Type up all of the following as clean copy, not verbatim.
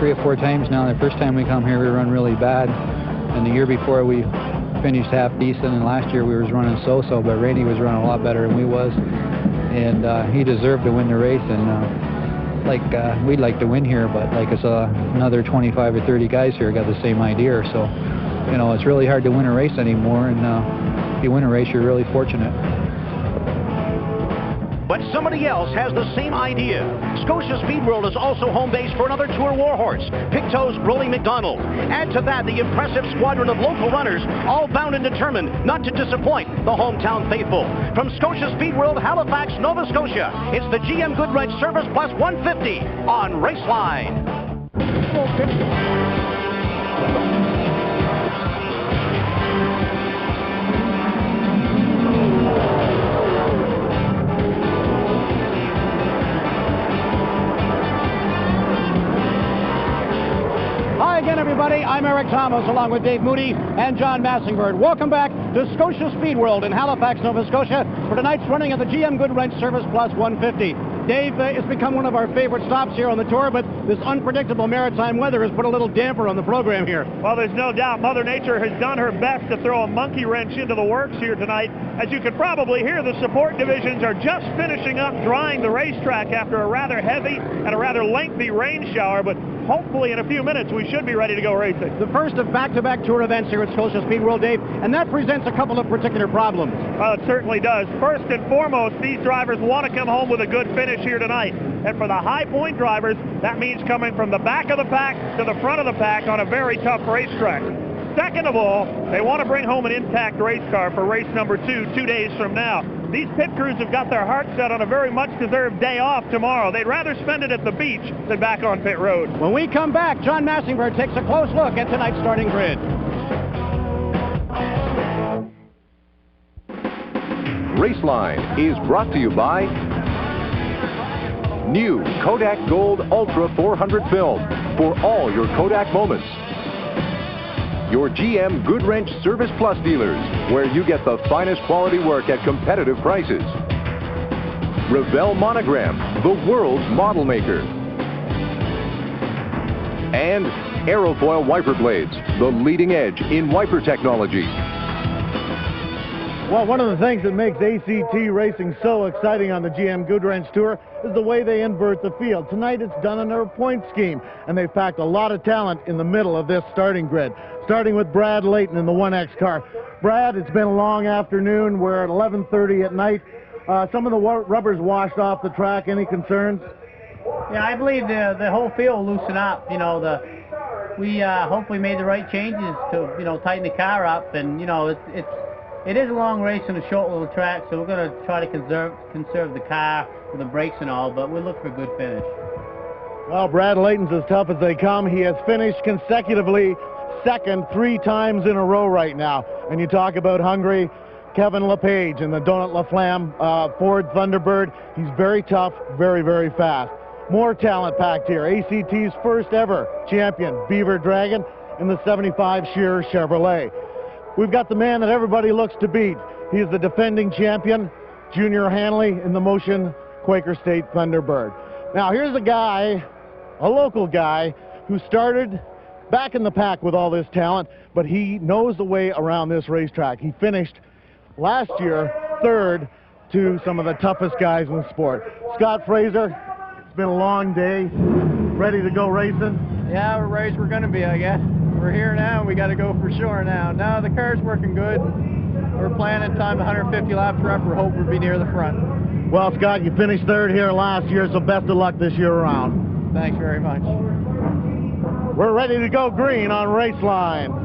3 or 4 times now. The first time we come here, we run really bad. And the year before, we finished half decent. And last year, we was running so-so. But Randy was running a lot better than we was. And he deserved to win the race. And we'd like to win here, but like it's another 25 or 30 guys here got the same idea. So, you know, it's really hard to win a race anymore. And if you win a race, you're really fortunate. But somebody else has the same idea. Scotia Speedworld is also home base for another Tour warhorse, Picto's Rowley McDonald. Add to that the impressive squadron of local runners, all bound and determined not to disappoint the hometown faithful. From Scotia Speedworld, Halifax, Nova Scotia, it's the GM Goodwrench Service Plus 150 on Raceline. Hi again, everybody. I'm Eric Thomas, along with Dave Moody and John Massingbird. Welcome back to Scotia Speedworld in Halifax, Nova Scotia, for tonight's running of the GM Goodwrench Service Plus 150. Dave, it's become one of our favorite stops here on the tour, but this unpredictable maritime weather has put a little damper on the program here. Well, there's no doubt Mother Nature has done her best to throw a monkey wrench into the works here tonight. As you can probably hear, the support divisions are just finishing up drying the racetrack after a rather heavy and a rather lengthy rain shower, but hopefully in a few minutes we should be ready to go racing. The first of back-to-back tour events here at Scotia Speedworld, Dave, and that presents a couple of particular problems. Well, it certainly does. First and foremost, these drivers want to come home with a good finish here tonight. And for the high point drivers, that means coming from the back of the pack to the front of the pack on a very tough racetrack. Second of all, they want to bring home an intact race car for race number 2 days from now. These pit crews have got their hearts set on a very much-deserved day off tomorrow. They'd rather spend it at the beach than back on pit road. When we come back, John Massingbird takes a close look at tonight's starting grid. Raceline is brought to you by new Kodak Gold Ultra 400 film for all your Kodak moments. Your GM Goodwrench Service Plus dealers, where you get the finest quality work at competitive prices. Revell Monogram, the world's model maker. And Aerofoil Wiper Blades, the leading edge in wiper technology. Well, one of the things that makes ACT racing so exciting on the GM Goodwrench Tour is the way they invert the field. Tonight it's done under a point scheme, and they've packed a lot of talent in the middle of this starting grid, starting with Brad Layton in the 1X car. Brad, it's been a long afternoon. We're at 11:30 at night. Some of the rubber's washed off the track. Any concerns? Yeah, I believe the whole field will loosen up. You know, we hopefully made the right changes to, you know, tighten the car up, and, you know, it is a long race on a short little track, so we're going to try to conserve the car with the brakes and all, but we'll look for a good finish. Well, Brad Layton's as tough as they come. He has finished consecutively second 3 times in a row right now. And you talk about hungry, Kevin LePage in the Donut LaFlamme Ford Thunderbird. He's very tough, very, very fast. More talent packed here. ACT's first ever champion, Beaver Dragon, in the 75 Shearer Chevrolet. We've got the man that everybody looks to beat. He is the defending champion, Junior Hanley, in the Motion Quaker State Thunderbird. Now here's a guy, a local guy, who started back in the pack with all this talent, but he knows the way around this racetrack. He finished last year 3rd to some of the toughest guys in the sport. Scott Fraser, it's been a long day. Ready to go racing? Yeah, we're ready as we're gonna be, I guess. We're here now, we gotta go for sure now. Now the car's working good. We're planning time 150 laps for upper hope we'll be near the front. Well, Scott, you finished 3rd here last year, so best of luck this year around. Thanks very much. We're ready to go green on Raceline.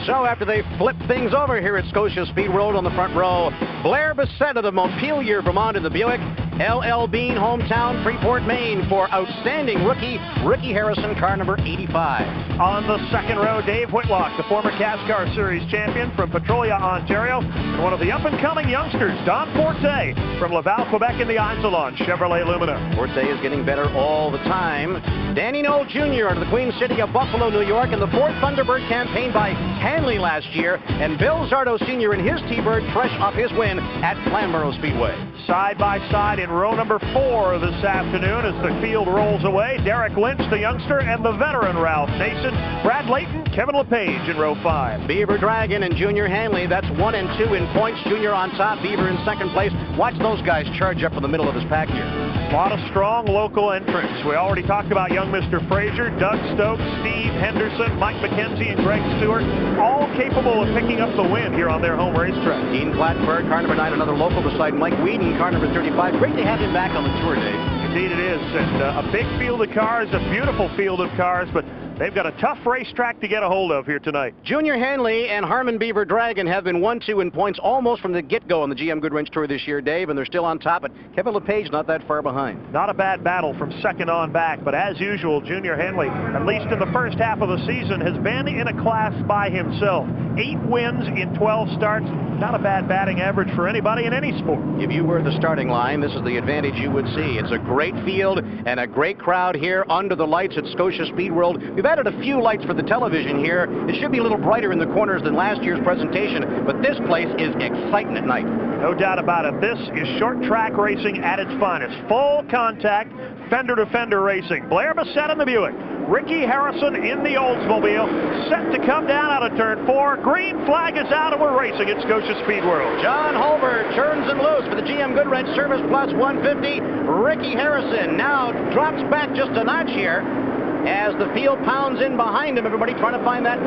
So after they flip things over here at Scotia Speedworld on the front row, Blair Bissett of Montpelier, Vermont in the Buick, L.L. Bean, hometown Freeport, Maine for outstanding rookie, Ricky Harrison, car number 85. On the second row, Dave Whitlock, the former CASCAR Series champion from Petrolia, Ontario, and one of the up-and-coming youngsters, Don Forte, from Laval, Quebec in the Iselon Chevrolet Lumina. Forte is getting better all the time. Danny Knoll Jr. out of the Queen City of Buffalo, New York, in the Ford Thunderbird campaign by Hanley last year, and Bill Zardo Sr. in his T-Bird fresh off his win at Flamborough Speedway. Side by side in in row number 4 this afternoon as the field rolls away. Derek Lynch, the youngster, and the veteran Ralph Nason. Brad Layton, Kevin LePage in row 5. Beaver Dragon and Junior Hanley, that's 1 and 2 in points. Junior on top, Beaver in second place. Watch those guys charge up from the middle of his pack here. A lot of strong local entrants. We already talked about young Mr. Fraser, Doug Stokes, Steve Henderson, Mike McKenzie, and Greg Stewart, all capable of picking up the win here on their home racetrack. Dean Plattenberg, car number 9, another local beside Mike Whedon, car number 35. Great to have him back on the tour, Dave. Indeed it is, and a big field of cars, a beautiful field of cars, but they've got a tough racetrack to get a hold of here tonight. Junior Hanley and Harmon Beaver Dragon have been 1-2 in points almost from the get-go on the GM Goodwrench Tour this year, Dave, and they're still on top, but Kevin LePage not that far behind. Not a bad battle from second on back, but as usual, Junior Hanley, at least in the first half of the season, has been in a class by himself. 8 wins in 12 starts. Not a bad batting average for anybody in any sport. If you were the starting line, this is the advantage you would see. It's a great field and a great crowd here under the lights at Scotia Speedworld. We've added a few lights for the television here. It should be a little brighter in the corners than last year's presentation, but this place is exciting at night. No doubt about it. This is short track racing at its finest. Full contact, fender-to-fender racing. Blair Bassett in the Buick. Ricky Harrison in the Oldsmobile, set to come down out of turn 4. Green flag is out and we're racing at Scotia Speedworld. John Holbert turns and loose for the GM Goodwrench Service Plus 150. Ricky Harrison now drops back just a notch here as the field pounds in behind him. Everybody trying to find that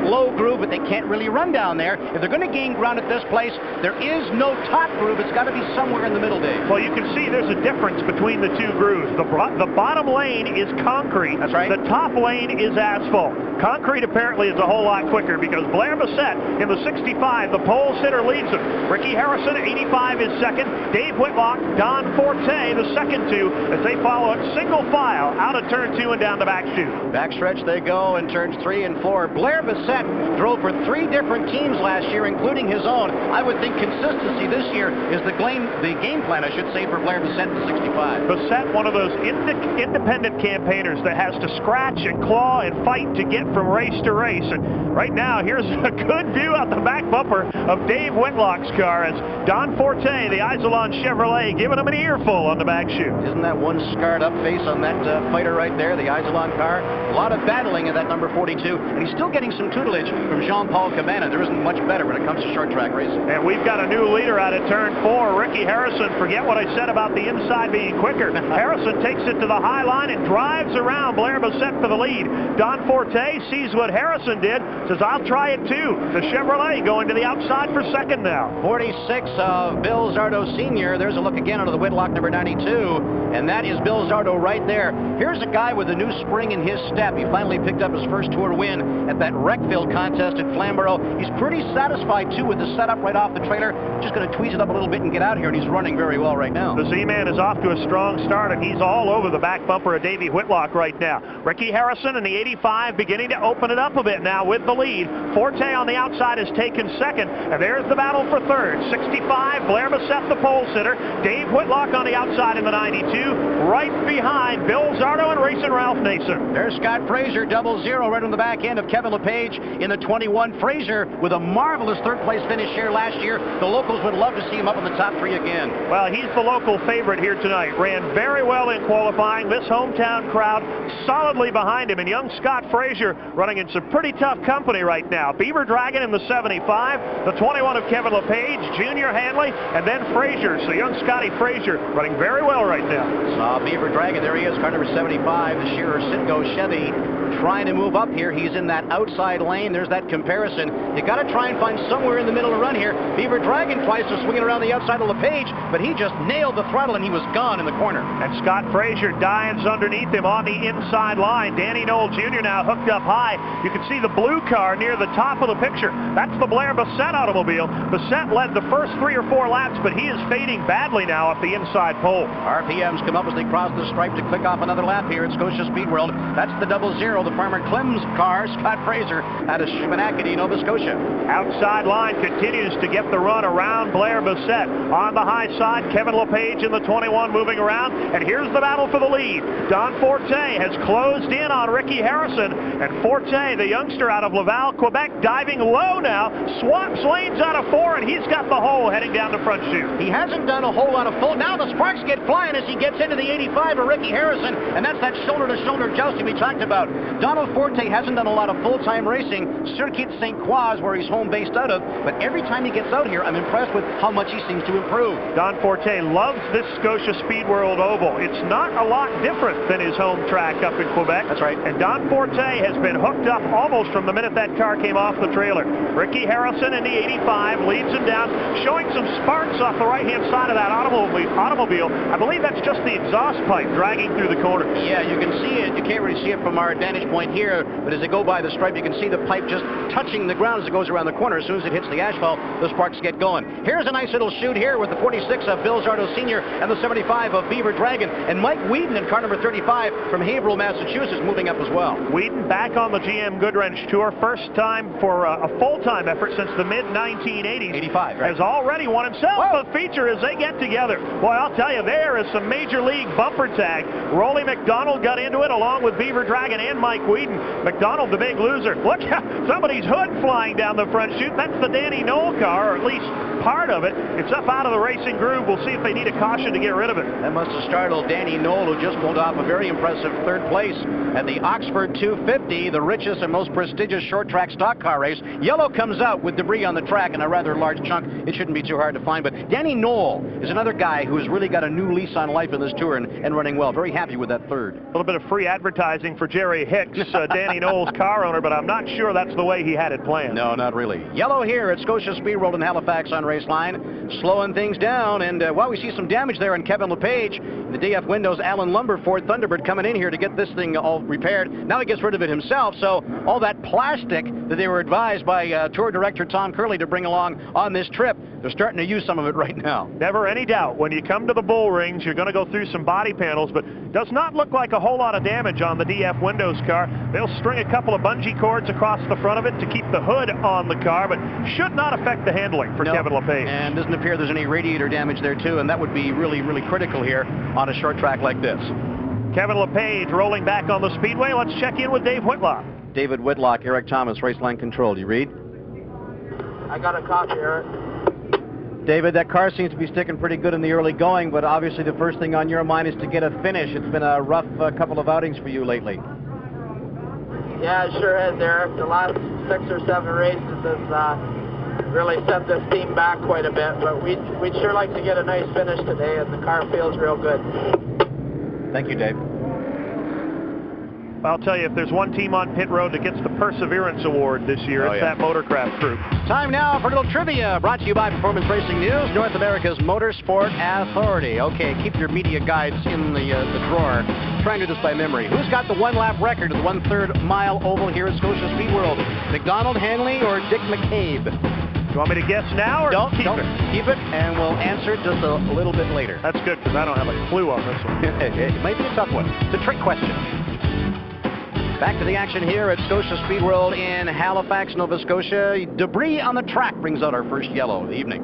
low groove, but they can't really run down there. If they're going to gain ground at this place, there is no top groove. It's got to be somewhere in the middle, Dave. Well, you can see there's a difference between the two grooves. The bottom lane is concrete. That's right. The top lane is asphalt. Concrete apparently is a whole lot quicker because Blair Bassett in the 65, the pole sitter, leads him. Ricky Harrison, 85, is second. Dave Whitlock, Don Forte, the second 2, as they follow it single file out of turn 2 and down the back chute. Backstretch they go in turns 3 and 4. Blair Bassett drove for 3 different teams last year, including his own. I would think consistency this year is the game plan, I should say, for Blair Bassett in the 65. Bassett, one of those independent campaigners that has to scratch and claw and fight to get from race to race. And right now, here's a good view out the back bumper of Dave Whitlock's car as Don Forte, the Isolon Chevrolet, giving him an earful on the back chute. Isn't that one scarred up face on that fighter right there, the Isolon car? A lot of battling in that number 42, and he's still getting some tutelage from Jean-Paul Cabana. There isn't much better when it comes to short track racing. And we've got a new leader out of turn 4, Ricky Harrison. Forget what I said about the inside being quicker. Harrison takes it to the high line and drives around Blair Bassett for the lead. Don Forte sees what Harrison did, says, I'll try it too. The Chevrolet going to the outside for second now. 46 of Bill Zardo Sr. There's a look again under the Whitlock number 92, and that is Bill Zardo right there. Here's a guy with a new spring in his step. He finally picked up his first tour win at that rec-filled contest at Flamborough. He's pretty satisfied too with the setup right off the trailer. Just going to tweeze it up a little bit and get out here, and he's running very well right now. The Z-Man is off to a strong start, and he's all over the back bumper of Davey Whitlock right now. Ricky Harrison in the 85 beginning to open it up a bit now with the lead. Forte on the outside has taken second, and there's the battle for third. 65, Blair Bassett, the pole sitter. Dave Whitlock on the outside in the 92, right behind Bill Zardo and racing Ralph Nason. There's Scott Fraser, 00 right on the back end of Kevin LePage in the 21. Fraser with a marvelous third-place finish here last year. The locals would love to see him up in the top 3 again. Well, he's the local favorite here tonight. Ran very well in qualifying. This hometown crowd solidly behind him. And young Scott Fraser running in some pretty tough company right now. Beaver Dragon in the 75, the 21 of Kevin LePage, Junior Hanley, and then Fraser. So young Scotty Fraser running very well right now. Saw Beaver Dragon. There he is, car number 75, the Shearer Citgo Chevy, trying to move up here. He's in that outside lane. There's that comparison. You got to try and find somewhere in the middle to run here. Beaver Dragon tries to swing it around the outside of LePage, but he just nailed the throttle and he was gone in the corner. And Scott Fraser dives underneath him on the inside line. Danny Knoll Jr. now hooked up high. You can see the blue car near the top of the picture. That's the Blair Bassett automobile. Bassett led the first 3 or 4 laps, but he is fading badly now off the inside pole. RPMs come up as they cross the stripe to click off another lap here at Scotia Speedworld. That's the 00 the Farmer Clem's car, Scott Fraser, out of Schenectady, Nova Scotia. Outside line continues to get the run around Blair Bissett. On the high side, Kevin LePage in the 21 moving around, and here's the battle for the lead. Don Forte has closed in on Ricky Harrison, and Forte, the youngster out of Laval, Quebec, diving low now, swaps lanes out of 4, and he's got the hole heading down the front chute. He hasn't done a whole lot of full. Now the sparks get flying as he gets into the 85 of Ricky Harrison, and that's that shoulder-to-shoulder jousting we talked about. Donald Forte hasn't done a lot of full-time racing, Circuit St. Croix, where he's home based out of, but every time he gets out here, I'm impressed with how much he seems to improve. Don Forte loves this Scotia Speedworld oval. It's not a lot different than his home track up in Quebec. That's right. And Don Forte has been hooked up almost from the minute that car came off the trailer. Ricky Harrison in the 85 leads him down, showing some sparks off the right-hand side of that automobile. I believe that's just the exhaust pipe dragging through the corners. Yeah, you can see it. You can't really see it from our vantage point here, but as they go by the stripe, you can see the pipe just touching the ground as it goes around the corner. As soon as it hits the asphalt, the sparks get going. Here's a nice little shoot here with the 46 of Bill Zardo Sr. and the 75 of Beaver Dragon, and Mike Whedon in car number 35 from Haverhill, Massachusetts, moving up as well. Whedon back on the GM Goodwrench Tour, first time for a full-time effort since the mid-1980s. 85, right. Has already won himself a feature as they get together. Boy, I'll tell you, there is some major league bumper tag. Rowley McDonald got into it along with Beaver Dragon and Mike Whedon. McDonald, the big loser. Look, somebody's hood flying down the front chute. That's the Danny Knoll car, or at least part of it. It's up out of the racing groove. We'll see if they need a caution to get rid of it. That must have startled Danny Knoll, who just pulled off a very impressive third place at the Oxford 250, the richest and most prestigious short track stock car race. Yellow comes out with debris on the track in a rather large chunk. It shouldn't be too hard to find, but Danny Knoll is another guy who has really got a new lease on life in this tour and running well. Very happy with that third. A little bit of free advertising for Jerry Hicks, Danny Knoll's car owner, but I'm not sure that's the way he had it planned. No, not really. Yellow here at Scotia Speedworld in Halifax on Raceline, slowing things down, and while we see some damage there on Kevin LePage, the DF Windows Alan Lumber Ford Thunderbird coming in here to get this thing all repaired. Now he gets rid of it himself, so all that plastic that they were advised by Tour Director Tom Curley to bring along on this trip, they're starting to use some of it right now. Never any doubt, when you come to the bull rings, you're going to go through some body panels, but does not look like a whole lot of damage on the DF Windows car. They'll string a couple of bungee cords across the front of it to keep the hood on the car, but should not affect the handling for Kevin LePage. And doesn't appear there's any radiator damage there too, and that would be really, really critical here on a short track like this. Kevin LePage rolling back on the speedway. Let's check in with Dave Whitlock. David Whitlock, Eric Thomas, Raceline Control. Do you read? I got a copy, Eric. David, that car seems to be sticking pretty good in the early going, but obviously the first thing on your mind is to get a finish. It's been a rough couple of outings for you lately. Yeah, it sure has, Eric. The last 6 or 7 races has really set this team back quite a bit, but we'd sure like to get a nice finish today, and the car feels real good. Thank you, Dave. I'll tell you, if there's one team on pit road that gets the Perseverance Award this year, it's that Motorcraft crew. Time now for a little trivia, brought to you by Performance Racing News, North America's Motorsport Authority. Okay, keep your media guides in the drawer. Try and do this by memory. Who's got the one-lap record of the 1/3 mile oval here at Scotia Speedworld? McDonald, Hanley, or Dick McCabe? You want me to guess now, or don't keep it? Keep it, and we'll answer it just a little bit later. That's good, because I don't have a clue on this one. It might be a tough one. It's a trick question. Back to the action here at Scotia Speedworld in Halifax, Nova Scotia. Debris on the track brings out our first yellow of the evening.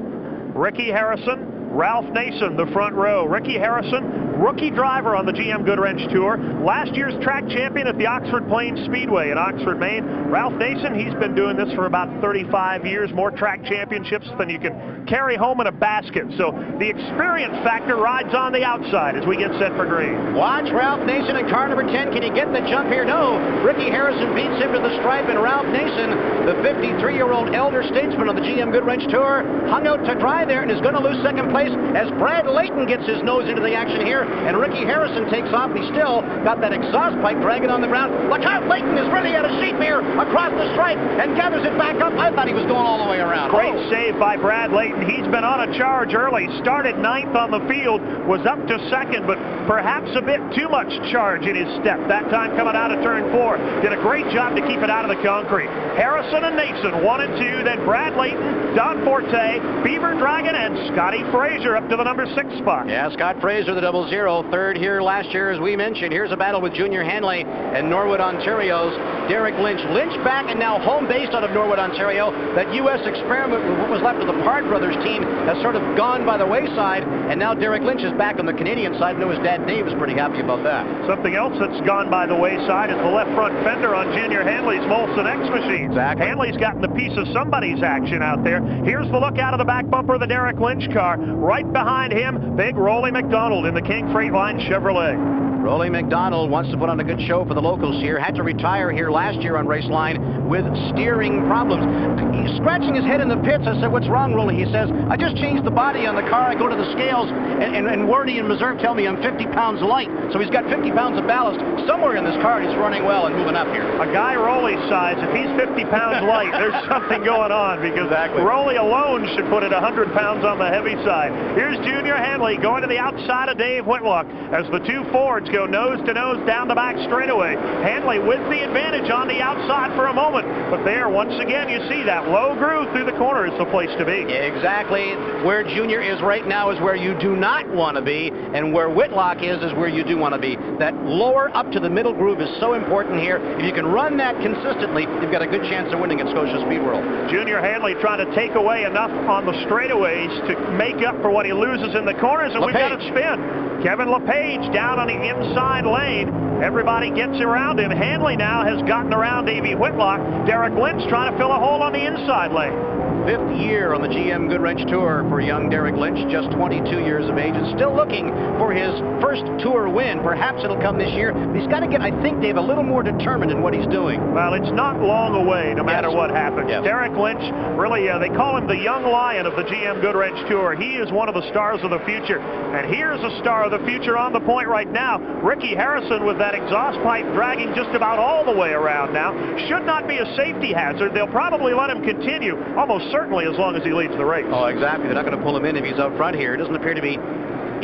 Ricky Harrison, Ralph Nason, the front row. Ricky Harrison, rookie driver on the GM Goodwrench Tour. Last year's track champion at the Oxford Plains Speedway in Oxford, Maine. Ralph Nason, he's been doing this for about 35 years, more track championships than you can carry home in a basket. So the experience factor rides on the outside as we get set for green. Watch Ralph Nason in car number 10. Can he get the jump here? No. Ricky Harrison beats him to the stripe, and Ralph Nason, the 53-year-old elder statesman on the GM Goodwrench Tour, hung out to dry there and is going to lose second place as Brad Layton gets his nose into the action here, and Ricky Harrison takes off. He's still got that exhaust pipe dragging on the ground. Look out, Layton is really at a sheep here across the stripe and gathers it back up. I thought he was going all the way around. Great save by Brad Layton. He's been on a charge early. Started 9th on the field, was up to 2nd, but perhaps a bit too much charge in his step. That time coming out of turn 4. Did a great job to keep it out of the concrete. Harrison and Nason 1 and 2, then Brad Layton, Don Forte, Beaver Dragon, and Scotty Fraser up to the number 6 spot. Yeah, Scott Fraser, the 00, 1-0. Third here last year, as we mentioned. Here's a battle with Junior Hanley and Norwood, Ontario's Derek Lynch. Lynch back and now home based out of Norwood, Ontario. That U.S. experiment with what was left of the Pard Brothers team has sort of gone by the wayside, and now Derek Lynch is back on the Canadian side. I know his dad Dave is pretty happy about that. Something else that's gone by the wayside is the left front fender on Junior Hanley's Molson X machine. Exactly. Hanley's gotten a piece of somebody's action out there. Here's the look out of the back bumper of the Derek Lynch car. Right behind him, big Rowley McDonald in the King Freightline Chevrolet. Rowley McDonald wants to put on a good show for the locals here. Had to retire here last year on Raceline with steering problems. He's scratching his head in the pits. I said, what's wrong, Rowley? He says, I just changed the body on the car. I go to the scales, and Wardy and Meserve tell me I'm 50 pounds light. So he's got 50 pounds of ballast somewhere in this car, and he's running well and moving up here. A guy Rowley's size, if he's 50 pounds light, there's something going on, because Rowley alone should put it 100 pounds on the heavy side. Here's Junior Hanley going to the outside of Dave Whitlock as the two Fords go nose to nose down the back straightaway. Hanley with the advantage on the outside for a moment, but there, once again, you see that low groove through the corner is the place to be. Exactly. Where Junior is right now is where you do not want to be, and where Whitlock is where you do want to be. That lower up to the middle groove is so important here. If you can run that consistently, you've got a good chance of winning at Scotia Speedworld. Junior Hanley trying to take away enough on the straightaways to make up for what he loses in the corners, and we've got it spin. Kevin LePage down on the inside lane. Everybody gets around him. Hanley now has gotten around Davey Whitlock. Derek Lynch trying to fill a hole on the inside lane. 5th year on the GM Goodwrench Tour for young Derek Lynch, just 22 years of age, and still looking for his first Tour win. Perhaps it'll come this year, but he's got to get, I think, Dave, a little more determined in what he's doing. Well, it's not long away, no matter what happens. Yes. Derek Lynch, really, they call him the young lion of the GM Goodwrench Tour. He is one of the stars of the future, and here's a star of the future on the point right now. Ricky Harrison with that exhaust pipe dragging just about all the way around now. Should not be a safety hazard. They'll probably let him continue, almost certainly, as long as he leads the race. Oh, exactly. They're not going to pull him in if he's out front here. It doesn't appear to be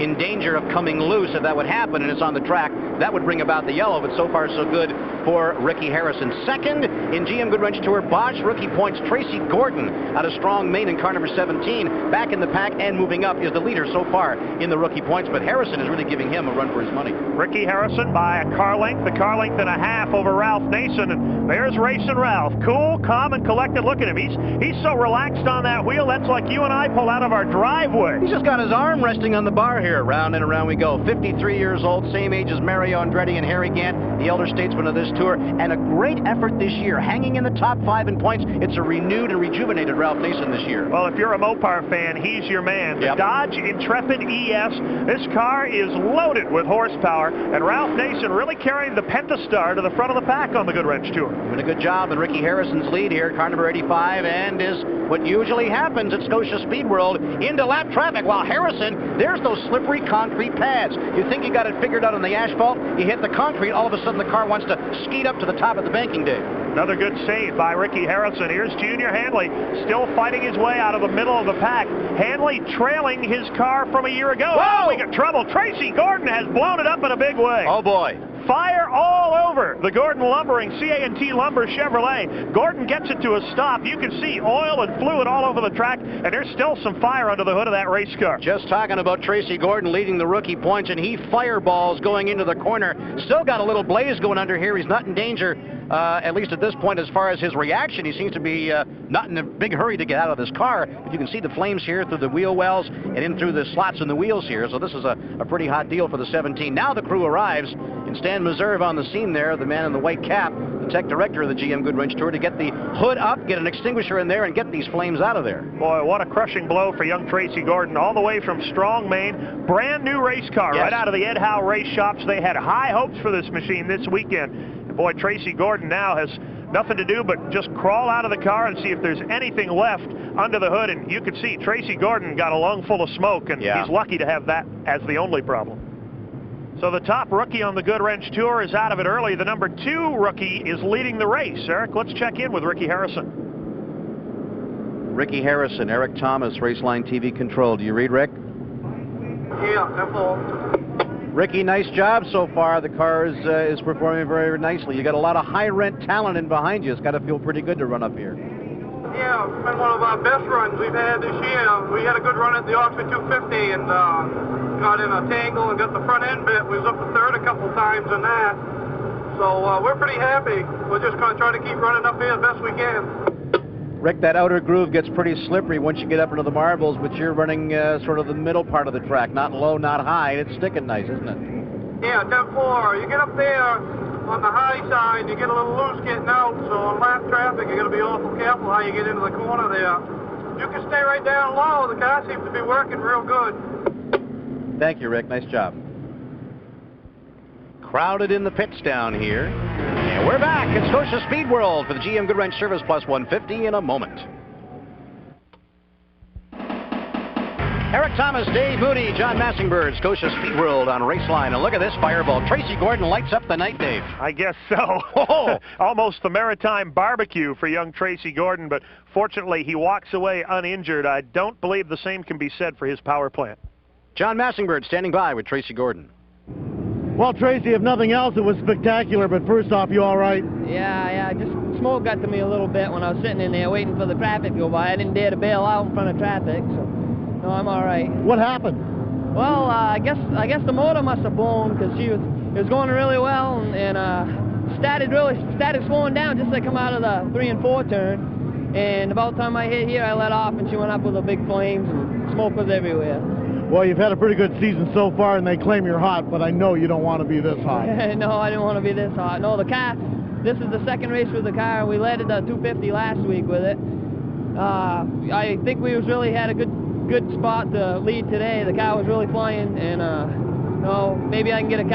in danger of coming loose. If that would happen and it's on the track, that would bring about the yellow, but so far so good for Ricky Harrison. Second in GM Goodwrench Tour Bosch rookie points, Tracy Gordon out of Strong, Maine in car number 17. Back in the pack and moving up is the leader so far in the rookie points, but Harrison is really giving him a run for his money. Ricky Harrison by a car length and a half over Ralph Nason, and there's Racing Ralph. Cool, calm, and collected. Look at him. He's so relaxed on that wheel. That's like you and I pull out of our driveway. He's just got his arm resting on the bar here. Round and around we go. 53 years old, same age as Mario Andretti and Harry Gant, the elder statesman of this tour, and a great effort this year, hanging in the top 5 in points. It's a renewed and rejuvenated Ralph Nason this year. Well, if you're a Mopar fan, he's your man. The Dodge Intrepid ES, this car is loaded with horsepower, and Ralph Nason really carrying the Pentastar to the front of the pack on the Goodwrench Tour. Doing a good job in Ricky Harrison's lead here, car number 85, and is what usually happens at Scotia Speedworld, into lap traffic, while Harrison, there's those slippery concrete pads. You think you got it figured out on the asphalt, you hit the concrete, all of a sudden the car wants to skeet up to the top of the banking, Dave. Another good save by Ricky Harrison. Here's Junior Hanley still fighting his way out of the middle of the pack. Hanley trailing his car from a year ago. Whoa! Oh, we got trouble. Tracy Gordon has blown it up in a big way. Oh boy. Fire all over the Gordon Lumbering CA&T Lumber Chevrolet. Gordon gets it to a stop. You can see oil and fluid all over the track, and there's still some fire under the hood of that race car. Just talking about Tracy Gordon leading the rookie points, and he fireballs going into the corner. Still got a little blaze going under here. He's not in danger, at least at this point, as far as his reaction. He seems to be not in a big hurry to get out of this car, but you can see the flames here through the wheel wells and in through the slots in the wheels here. So this is a pretty hot deal for the 17. Now the crew arrives, and Stan Meserve on the scene there, the man in the white cap, the tech director of the GM Goodwrench Tour, to get the hood up, get an extinguisher in there, and get these flames out of there. Boy, what a crushing blow for young Tracy Gordon, all the way from Strong, Maine. Brand new race car, right out of the Ed Howe race shops. They had high hopes for this machine this weekend. And boy, Tracy Gordon now has nothing to do but just crawl out of the car and see if there's anything left under the hood. And you can see Tracy Gordon got a lung full of smoke, and he's lucky to have that as the only problem. So the top rookie on the Goodwrench Tour is out of it early. The number 2 rookie is leading the race. Eric, let's check in with Ricky Harrison. Ricky Harrison, Eric Thomas, Raceline TV Control. Do you read, Rick? Yeah, that's all. Ricky, nice job so far. The car is performing very nicely. You got a lot of high-rent talent in behind you. It's got to feel pretty good to run up here. Yeah, it's been one of our best runs we've had this year. We had a good run at the Oxford 250, and got in a tangle and got the front end bit. We was up to third a couple times in that. So we're pretty happy. We're just going to try to keep running up here as best we can. Rick, that outer groove gets pretty slippery once you get up into the marbles, but you're running sort of the middle part of the track, not low, not high, and it's sticking nice, isn't it? Yeah, 10-4. You get up there on the high side, you get a little loose getting out, so on lap traffic, you got to be awful careful how you get into the corner there. You can stay right down low. The car seems to be working real good. Thank you, Rick. Nice job. Crowded in the pits down here. And we're back at Scotia Speedworld for the GM Goodwrench Service Plus 150 in a moment. Eric Thomas, Dave Moody, John Massingbird, Scotia Speedworld on Raceline. And look at this fireball. Tracy Gordon lights up the night, Dave. I guess so. Oh. Almost the maritime barbecue for young Tracy Gordon, but fortunately he walks away uninjured. I don't believe the same can be said for his power plant. John Massingbird standing by with Tracy Gordon. Well, Tracy, if nothing else, it was spectacular, but first off, you all right? Yeah, just smoke got to me a little bit when I was sitting in there waiting for the traffic to go by. I didn't dare to bail out in front of traffic, so no, I'm all right. What happened? Well, I guess the motor must have blown because it was going really well and started slowing down just to come out of the 3 and 4 turn. And about the time I hit here, I let off and she went up with the big flames and smoke was everywhere. Well, you've had a pretty good season so far, and they claim you're hot, but I know you don't want to be this hot. No, I didn't want to be this hot. No, the car, this is the second race with the car. We led the 250 last week with it. I think we really had a good spot to lead today. The car was really flying, and no, maybe I can get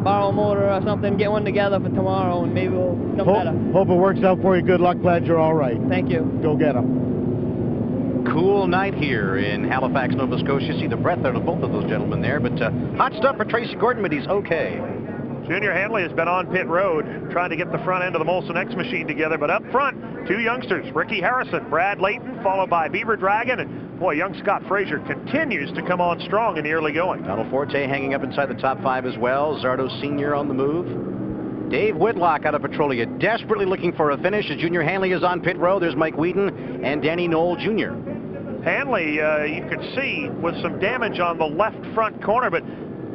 borrow a motor or something, get one together for tomorrow, and maybe we'll come better. Hope it works out for you. Good luck. Glad you're all right. Thank you. Go get them. Cool night here in Halifax, Nova Scotia. See the breath out of both of those gentlemen there, but hot stuff for Tracy Gordon, but he's okay. Junior Hanley has been on pit road trying to get the front end of the Molson X machine together, but up front, 2 youngsters, Ricky Harrison, Brad Layton, followed by Beaver Dragon, and boy, young Scott Fraser continues to come on strong in the early going. Donald Forte hanging up inside the top 5 as well. Zardo Sr. on the move. Dave Whitlock out of Petrolia, desperately looking for a finish. As Junior Hanley is on pit road, there's Mike Wheaton and Danny Knoll Jr. Hanley, you could see with some damage on the left front corner, but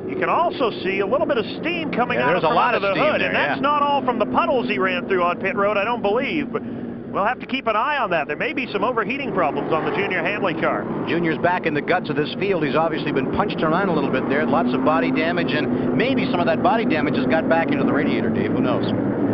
you can also see a little bit of steam coming out of the front of the hood, and that's not all from the puddles he ran through on pit road, I don't believe, but we'll have to keep an eye on that. There may be some overheating problems on the Junior Hanley car. Junior's back in the guts of this field. He's obviously been punched around a little bit there. Lots of body damage, and maybe some of that body damage has got back into the radiator, Dave. Who knows?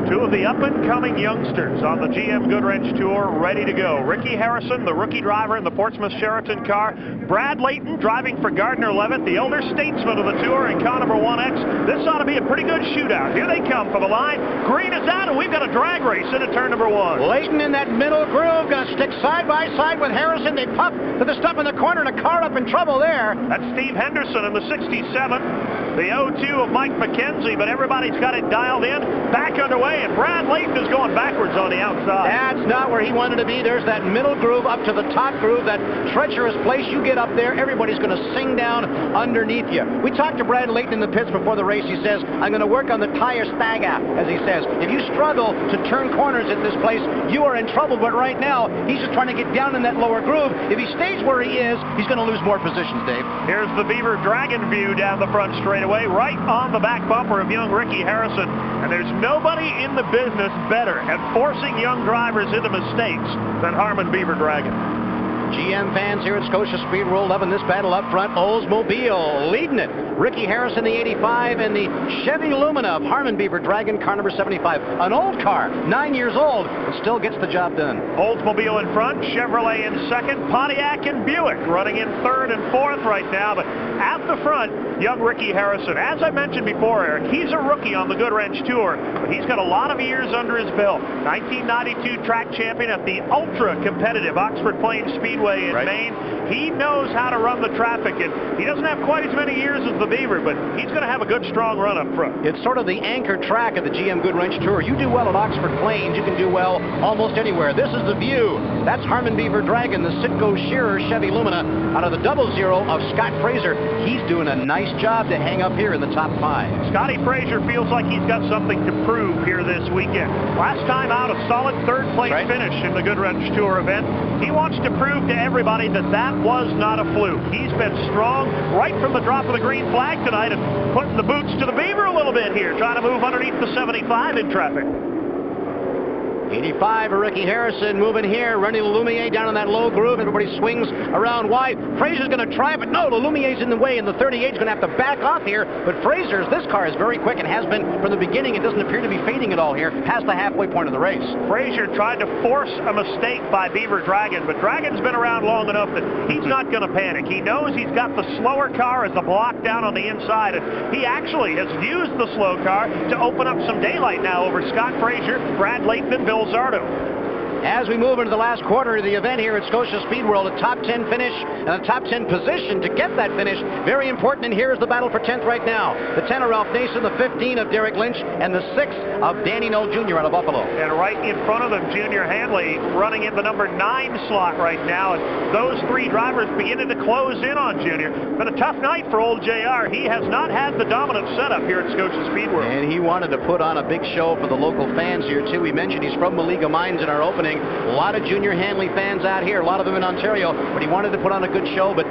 2 of the up-and-coming youngsters on the GM Goodwrench Tour ready to go. Ricky Harrison, the rookie driver in the Portsmouth Sheraton car. Brad Layton driving for Gardner Levitt, the elder statesman of the Tour in car number 1X. This ought to be a pretty good shootout. Here they come for the line. Green is out, and we've got a drag race into turn number 1. Layton in that middle groove, going to stick side by side with Harrison. They puff to the stop in the corner, and a car up in trouble there. That's Steve Henderson in the 67. The 02 of Mike McKenzie, but everybody's got it dialed in. Back underway, and Brad Layton is going backwards on the outside. That's not where he wanted to be. There's that middle groove up to the top groove, that treacherous place. You get up there, everybody's going to sing down underneath you. We talked to Brad Layton in the pits before the race. He says, I'm going to work on the tire stagger, as he says. If you struggle to turn corners at this place, you are in trouble. But right now, he's just trying to get down in that lower groove. If he stays where he is, he's going to lose more positions, Dave. Here's the Beaver Dragon view down the front straightaway, right on the back bumper of young Ricky Harrison. And there's nobody in the business better at forcing young drivers into mistakes than Harmon Beaver Dragon. GM fans here at Scotia Speedworld loving this battle up front. Oldsmobile leading it. Ricky Harrison, the 85, and the Chevy Lumina of Harmon Beaver Dragon, car number 75. An old car, 9 years old, but still gets the job done. Oldsmobile in front, Chevrolet in second, Pontiac and Buick running in third and fourth right now. But at the front, young Ricky Harrison. As I mentioned before, Eric, he's a rookie on the Goodwrench Tour, but he's got a lot of years under his belt. 1992 track champion at the ultra-competitive Oxford Plains Speedway in Maine. He knows how to run the traffic, and he doesn't have quite as many years as the Beaver, but he's going to have a good, strong run up front. It's sort of the anchor track of the GM Goodwrench Tour. You do well at Oxford Plains, you can do well almost anywhere. This is the view. That's Harmon Beaver Dragon, the Citgo Shearer Chevy Lumina out of the 00 of Scott Fraser. He's he's doing a nice job to hang up here in the top 5. Scotty Fraser feels like he's got something to prove here this weekend. Last time out, a solid third-place finish in the Goodwrench Tour event. He wants to prove to everybody that that was not a fluke. He's been strong right from the drop of the green flag tonight and putting the boots to the beaver a little bit here, trying to move underneath the 75 in traffic. 85 for Ricky Harrison moving here, running the Lumiere down in that low groove. Everybody swings around wide. Fraser's going to try, but no, the Lumiere's in the way, and the 38 is going to have to back off here. But Fraser's, this car is very quick and has been from the beginning. It doesn't appear to be fading at all here, past the halfway point of the race. Fraser tried to force a mistake by Beaver Dragon, but Dragon's been around long enough that he's not going to panic. He knows he's got the slower car as a block down on the inside, and he actually has used the slow car to open up some daylight now over Scott Fraser, Brad Layton, and Bill Zardo. As we move into the last quarter of the event here at Scotia Speedworld, a top 10 finish and a top 10 position to get that finish. Very important, and here is the battle for 10th right now. The 10 of Ralph Nason, the 15 of Derek Lynch, and the 6 of Danny Knoll Jr. out of Buffalo. And right in front of them, Junior Hanley running in the number 9 slot right now. And those 3 drivers beginning to close in on Junior. Been a tough night for old JR. He has not had the dominant setup here at Scotia Speedworld. And he wanted to put on a big show for the local fans here, too. We mentioned he's from Maliga Mines in our opening. A lot of Junior Hanley fans out here, a lot of them in Ontario, but he wanted to put on a good show, but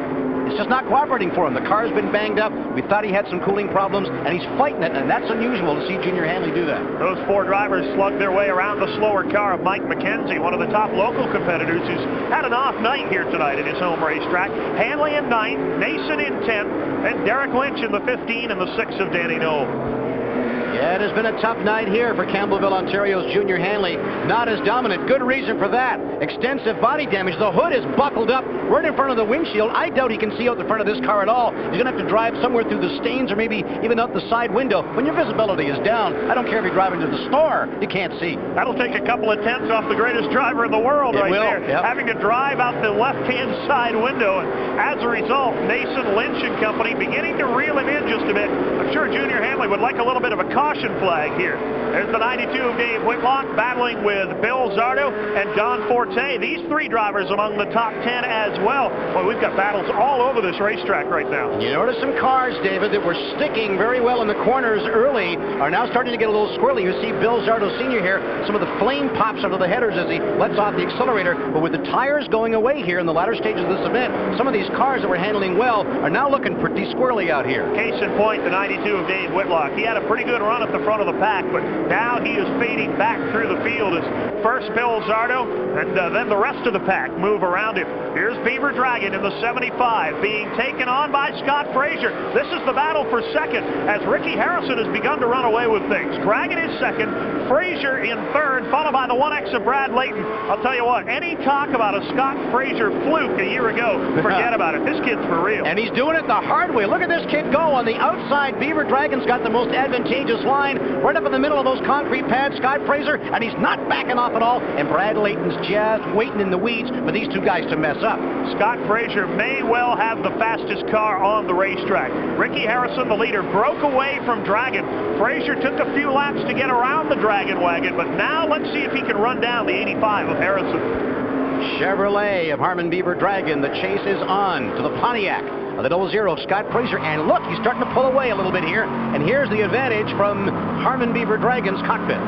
it's just not cooperating for him. The car's been banged up. We thought he had some cooling problems, and he's fighting it, and that's unusual to see Junior Hanley do that. Those 4 drivers slugged their way around the slower car of Mike McKenzie, one of the top local competitors who's had an off night here tonight at his home racetrack. Hanley in 9th, Nason in 10th, and Derek Lynch in the 15 and the 6 of Danny Knoll. Yeah, it has been a tough night here for Campbellville, Ontario's Junior Hanley. Not as dominant. Good reason for that. Extensive body damage. The hood is buckled up right in front of the windshield. I doubt he can see out the front of this car at all. He's going to have to drive somewhere through the stains or maybe even out the side window. When your visibility is down, I don't care if you're driving to the store, you can't see. That'll take a couple of tenths off the greatest driver in the world right there. Yep. Having to drive out the left-hand side window. And as a result, Nason, Lynch and company beginning to reel him in just a bit. I'm sure Junior Hanley would like a little bit of a caution flag here. There's the 92 of Dave Whitlock battling with Bill Zardo and Don Forte. These 3 drivers among the top 10 as well. Boy, we've got battles all over this racetrack right now. You notice some cars, David, that were sticking very well in the corners early are now starting to get a little squirrely. You see Bill Zardo Sr. here. Some of the flame pops out of the headers as he lets off the accelerator. But with the tires going away here in the latter stages of this event, some of these cars that were handling well are now looking pretty squirrely out here. Case in point, the 92 of Dave Whitlock. He had a pretty good run at the front of the pack, but now he is fading back through the field as first Bill Zardo and then the rest of the pack move around him. Here's Beaver Dragon in the 75 being taken on by Scott Fraser. This is the battle for second as Ricky Harrison has begun to run away with things. Dragon is second, Fraser in third, followed by the 1X of Brad Layton. I'll tell you what, any talk about a Scott Fraser fluke a year ago, forget about it. This kid's for real. And he's doing it the hard way. Look at this kid go on the outside. Beaver Dragon's got the most advantageous line right up in the middle of those concrete pads. Scott Fraser, and he's not backing off at all. And Brad Layton's just waiting in the weeds for these 2 guys to mess up. Scott Fraser may well have the fastest car on the racetrack. Ricky Harrison, the leader, broke away from Dragon. Fraser took a few laps to get around the Dragon wagon, but now let's see if he can run down the 85 of Harrison. Chevrolet of Harmon Beaver Dragon. The chase is on to the Pontiac of the 00 of Scott Fraser. And look, he's starting to pull away a little bit here. And here's the advantage from Harmon Beaver Dragon's cockpit.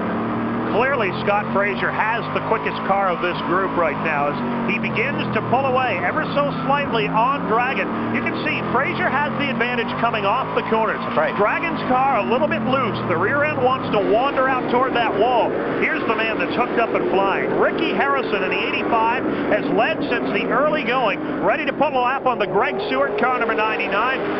Clearly, Scott Fraser has the quickest car of this group right now as he begins to pull away ever so slightly on Dragon. You can see Fraser has the advantage coming off the corners. That's right. Dragon's car a little bit loose. The rear end wants to wander out toward that wall. Here's the man that's hooked up and flying. Ricky Harrison in the 85 has led since the early going, ready to put a lap on the Greg Seward car number 99.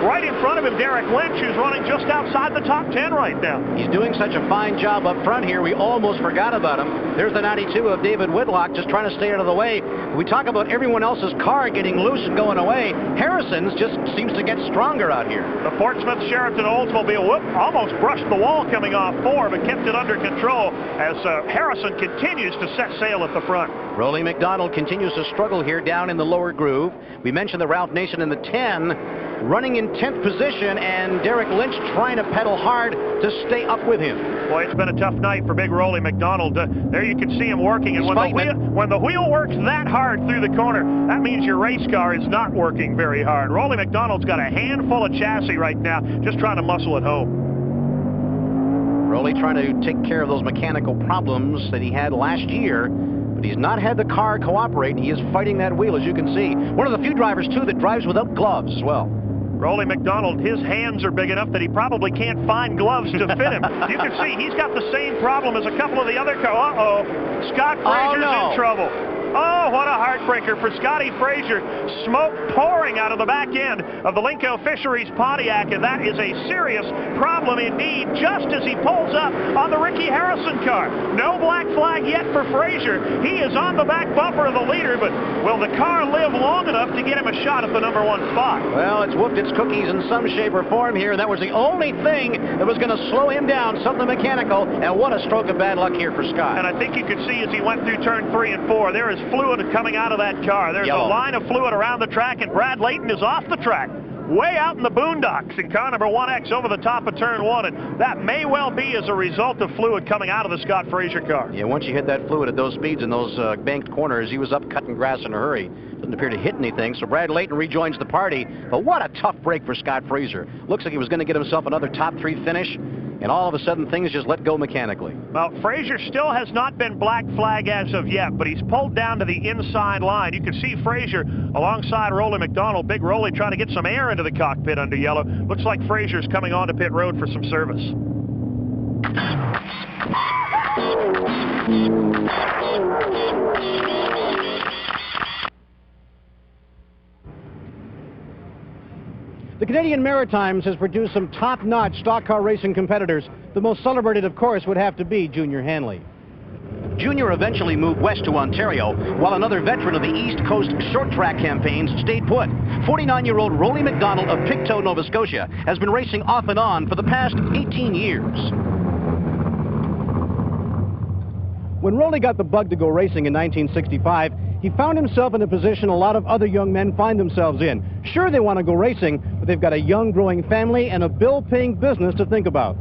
Right in front of him, Derek Lynch, who's running just outside the top 10 right now. He's doing such a fine job up front here. We almost forgot about him. There's the 92 of David Whitlock just trying to stay out of the way. We talk about everyone else's car getting loose and going away. Harrison's just seems to get stronger out here. The Portsmouth Sheraton Oldsmobile almost brushed the wall coming off 4, but kept it under control as Harrison continues to set sail at the front. Rowley McDonald continues to struggle here down in the lower groove. We mentioned the Ralph Nason in the 10 running in 10th position, and Derek Lynch trying to pedal hard to stay up with him. Boy, it's been a tough night for big Rowley McDonald. There you can see him working, and when the wheel works that hard through the corner, that means your race car is not working very hard. Rowley McDonald's got a handful of chassis right now, just trying to muscle it home. Rowley trying to take care of those mechanical problems that he had last year, but he's not had the car cooperate. He is fighting that wheel, as you can see. One of the few drivers, too, that drives without gloves as well. Rowley McDonald, his hands are big enough that he probably can't find gloves to fit him. You can see he's got the same problem as a couple of the other cars. Uh-oh, Scott Fraser's in trouble. Oh, what a heartbreaker for Scotty Fraser. Smoke pouring out of the back end of the Linco Fisheries Pontiac, and that is a serious problem indeed, just as he pulls up on the Ricky Harrison car. No black flag yet for Fraser. He is on the back bumper of the leader, but will the car live long enough to get him a shot at the #1 spot? Well, it's whooped its cookies in some shape or form here, and that was the only thing that was going to slow him down, something mechanical, and what a stroke of bad luck here for Scott. And I think you could see as he went through turn 3 and 4, there is fluid coming out of that car. There's a line of fluid around the track, and Brad Layton is off the track, way out in the boondocks in car number 1X over the top of turn 1, and that may well be as a result of fluid coming out of the Scott Fraser car. Yeah, once you hit that fluid at those speeds in those banked corners, he was up cutting grass in a hurry. Doesn't appear to hit anything, so Brad Layton rejoins the party, but what a tough break for Scott Fraser. Looks like he was going to get himself another top 3 finish, and all of a sudden things just let go mechanically. Well, Fraser still has not been black flag as of yet, but he's pulled down to the inside line. You can see Fraser alongside Rowley McDonald. Big Rowley trying to get some air into the cockpit under yellow. Looks like Fraser's coming onto pit road for some service. The Canadian Maritimes has produced some top-notch stock car racing competitors. The most celebrated, of course, would have to be Junior Hanley. Junior eventually moved west to Ontario, while another veteran of the East Coast short track campaigns stayed put. 49-year-old Rowley McDonald of Pictou, Nova Scotia, has been racing off and on for the past 18 years. When Rowley got the bug to go racing in 1965, he found himself in a position a lot of other young men find themselves in. Sure, they want to go racing, but they've got a young, growing family and a bill-paying business to think about.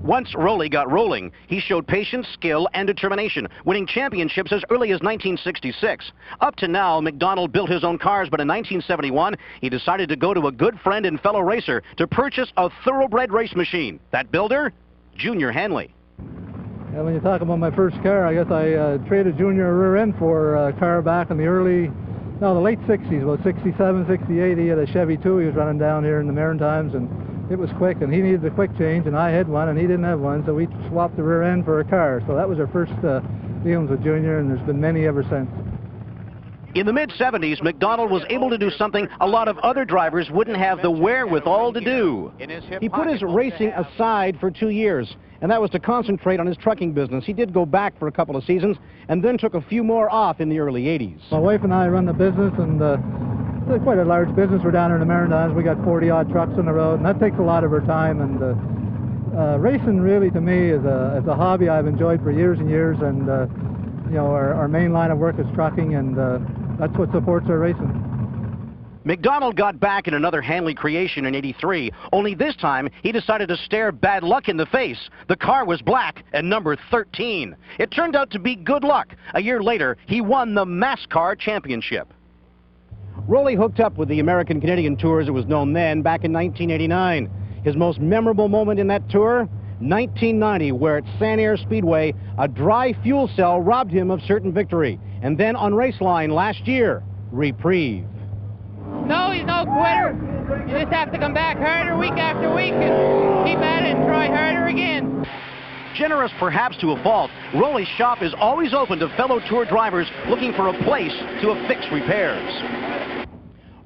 Once Rowley got rolling, he showed patience, skill, and determination, winning championships as early as 1966. Up to now, McDonald built his own cars, but in 1971, he decided to go to a good friend and fellow racer to purchase a thoroughbred race machine. That builder? Junior Hanley. Yeah, when you talk about my first car, I guess I traded Junior a rear end for a car back in the late 60s, about 67, 68. He had a Chevy 2 he was running down here in the Maritimes, and it was quick, and he needed a quick change, and I had one, and he didn't have one, so we swapped the rear end for a car. So that was our first dealings with Junior, and there's been many ever since. In the mid-70s, McDonald was able to do something a lot of other drivers wouldn't have the wherewithal to do. He put his racing aside for 2 years, and that was to concentrate on his trucking business. He did go back for a couple of seasons, and then took a few more off in the early 80s. My wife and I run the business, and it's quite a large business. We're down here in the Maritimes. We got 40-odd trucks on the road, and that takes a lot of our time. And racing, really, to me, is a hobby I've enjoyed for years and years. And you know, our main line of work is trucking, and that's what supports our racing. McDonald got back in another Hanley creation in '83, only this time he decided to stare bad luck in the face. The car was black and number 13. It turned out to be good luck. A year later, he won the MassCar Championship. Rowley hooked up with the American Canadian Tour, as it was known then, back in 1989. His most memorable moment in that tour? 1990, where at Scotia Speedway, a dry fuel cell robbed him of certain victory. And then on Raceline last year, reprieve. No, he's no quitter. You just have to come back harder week after week and keep at it and try harder again. Generous perhaps to a fault, Rowley's shop is always open to fellow tour drivers looking for a place to affix repairs.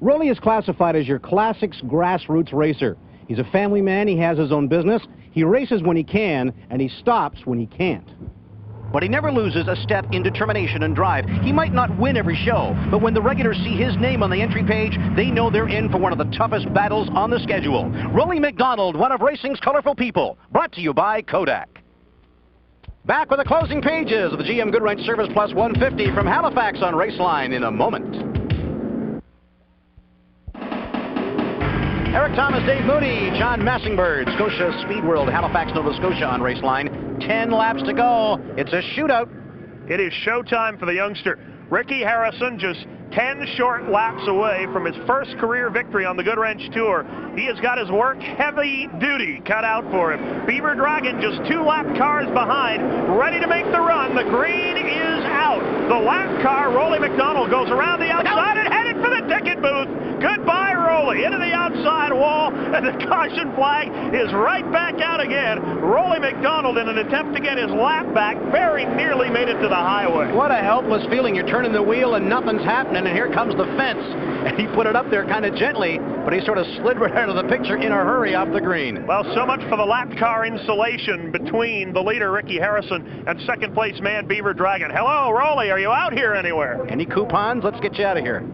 Rowley is classified as your classics grassroots racer. He's a family man, he has his own business, he races when he can, and he stops when he can't. But he never loses a step in determination and drive. He might not win every show, but when the regulars see his name on the entry page, they know they're in for one of the toughest battles on the schedule. Rowley McDonald, one of racing's colorful people, brought to you by Kodak. Back with the closing pages of the GM Goodwrench Service Plus 150 from Halifax on Raceline in a moment. Eric Thomas, Dave Moody, John Massingbird, Scotia Speedworld, Halifax, Nova Scotia on Raceline. 10 laps to go. It's a shootout. It is showtime for the youngster. Ricky Harrison just 10 short laps away from his first career victory on the Goodwrench Tour. He has got his work heavy duty cut out for him. Beaver Dragon just 2 lap cars behind, ready to make the run. The green is out. The lap car, Rowley McDonald, goes around the outside and headed for the ticket booth. Goodbye, Rowley. Into the outside wall, and the caution flag is right back out again. Rowley McDonald, in an attempt to get his lap back, very nearly made it to the highway. What a helpless feeling. You're turning the wheel and nothing's happening, and here comes the fence. And he put it up there kind of gently, but he sort of slid right out of the picture in a hurry off the green. Well, so much for the lap car insulation between the leader, Ricky Harrison, and second place man, Beaver Dragon. Hello, Rowley, are you out here anywhere? Any coupons? Let's get you out of here.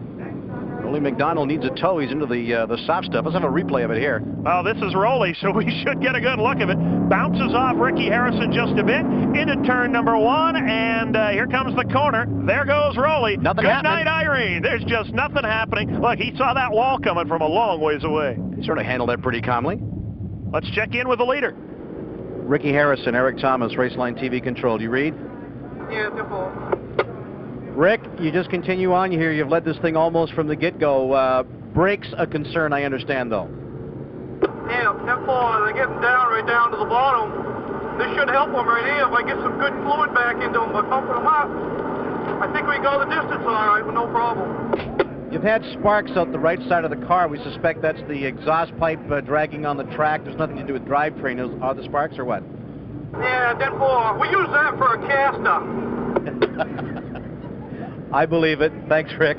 Rowley McDonald needs a tow. He's into the soft stuff. Let's have a replay of it here. Well, this is Rowley, so we should get a good look of it. Bounces off Ricky Harrison just a bit into turn number 1, and here comes the corner. There goes Rowley. Nothing Good happening. night, Irene. There's just nothing happening. Look, he saw that wall coming from a long ways away. He sort of handled that pretty calmly. Let's check in with the leader. Ricky Harrison, Eric Thomas, Raceline TV control. You read? Yeah, simple. Rick, you just continue on here. You've led this thing almost from the get-go. Brakes a concern, I understand, though. Yeah, simple. They're getting down right down to the bottom. This should help them right here if I get some good fluid back into them by pumping them up. I think we can go the distance all right with no problem. You've had sparks out the right side of the car. We suspect that's the exhaust pipe dragging on the track. There's nothing to do with drivetrain. Are the sparks or what? Yeah, 10-4. We use that for a caster. I believe it. Thanks, Rick.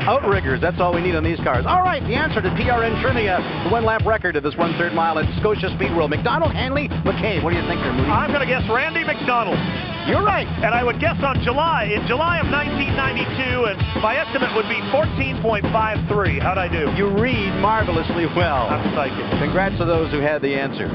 Outriggers, that's all we need on these cars. All right, the answer to PRN trivia, the 1-lap record of this 1/3 mile at Scotia Speedworld. McDonald, Hanley, McCabe. What do you think there, Moody? I'm going to guess Randy McDonald. You're right. And I would guess in July of 1992, and my estimate would be 14.53. How'd I do? You read marvelously well. I'm psychic. Congrats to those who had the answer.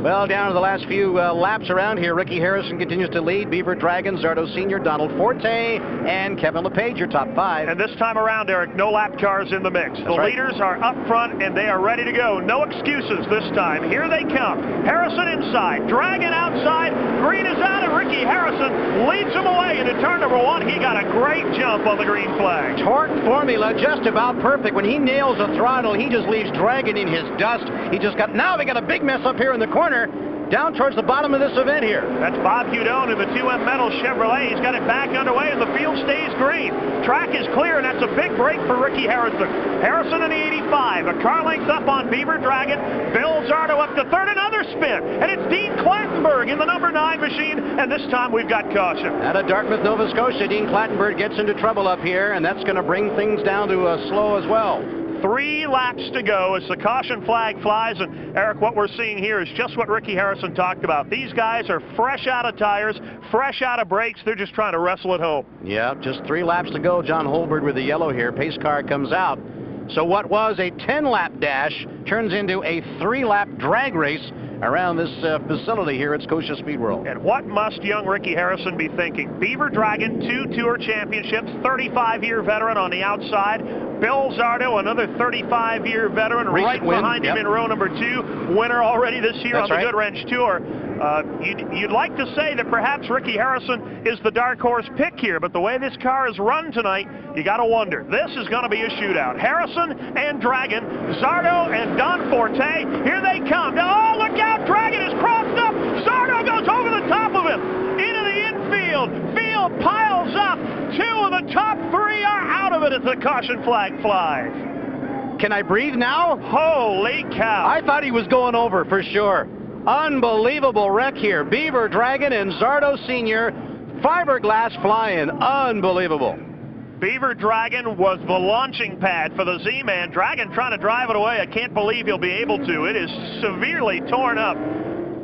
Well, down to the last few laps around here. Ricky Harrison continues to lead. Beaver Dragon, Zardo Sr., Donald Forte, and Kevin LePage, your top 5. And this time around, Eric, no lap cars in the mix. The leaders are up front, and they are ready to go. No excuses this time. Here they come. Harrison inside, Dragon outside. Green is out, and Ricky Harrison leads him away into turn number 1. He got a great jump on the green flag. Torque formula just about perfect. When he nails a throttle, he just leaves Dragon in his dust. He just got, now they got a big mess up here in the corner. Down towards the bottom of this event here. That's Bob Hudon in the 2M Metal Chevrolet. He's got it back underway, and the field stays green. Track is clear, and that's a big break for Ricky Harrison. Harrison in the 85, a car length up on Beaver Dragon. Bill Zardo up to third, another spin, and it's Dean Clattenburg in the number 9 machine, and this time we've got caution. Out of Dartmouth, Nova Scotia, Dean Clattenburg gets into trouble up here, and that's going to bring things down to a slow as well. 3 laps to go as the caution flag flies, and Eric, what we're seeing here is just what Ricky Harrison talked about. These guys are fresh out of tires, fresh out of brakes. They're just trying to wrestle it home. Yeah, just 3 laps to go. John Holbert with the yellow here. Pace car comes out. So what was a 10-lap dash turns into a 3-lap drag race around this facility here at Scotia Speedworld. And what must young Ricky Harrison be thinking? Beaver Dragon, 2 Tour Championships, 35-year veteran on the outside. Bill Zardo, another 35-year veteran, right behind him in row number 2. Winner already this year on the Goodwrench Tour. You'd like to say that perhaps Ricky Harrison is the dark horse pick here, but the way this car is run tonight, you got to wonder. This is going to be a shootout. Harrison and Dragon, Zardo and Don Forte, here they come. Oh, look out, Dragon is crossed up. Zardo goes over the top of him into the infield. Field piles up. 2 of the top 3 are out of it as the caution flag flies. Can I breathe now? Holy cow. I thought he was going over for sure. Unbelievable wreck here. Beaver Dragon and Zardo Sr. Fiberglass flying. Unbelievable. Beaver Dragon was the launching pad for the Z-Man. Dragon trying to drive it away. I can't believe he'll be able to. It is severely torn up.